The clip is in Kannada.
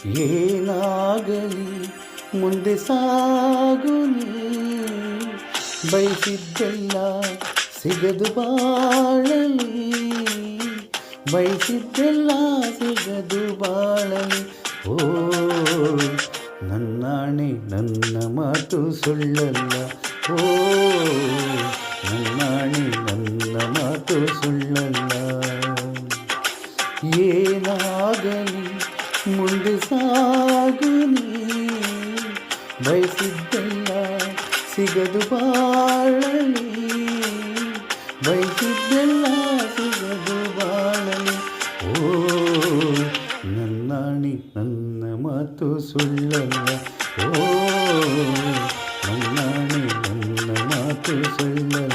ಏನಾಗಲಿ ಮುಂದೆ ಸಾಗುನಿ, ಬಯಸಿದ್ದೆಲ್ಲ ಸಿಗದು ಬಾಳಲಿ, ಬಯಸಿದ್ದೆಲ್ಲ ಸಿಗದು ಬಾಳಲಿ. ಓ ನನ್ನಾಣೆ ನನ್ನ ಮಾತು ಸುಳ್ಳಲ್ಲ, ಓ ನನ್ನಾಣೆ ನನ್ನ ಮಾತು ಸುಳ್ಳಲ್ಲ. ಏನಾಗಲಿ ಮುಂದೆ ಸಾಗುನಿ, ಬಯಸಿದ್ದೆಲ್ಲ ಸಿಗದು ಬಾಳಲಿ, ಬಯಸಿದ್ದೆಲ್ಲ ಸಿಗದು ಬಾಳಲಿ. ಓ ನನ್ನಾಣಿ ನನ್ನ ಮಾತು ಸುಳ್ಳಲ್ಲ, ಓ ನನ್ನಾಣಿ ನನ್ನ ಮಾತು ಸುಳ್ಳಲ್ಲ.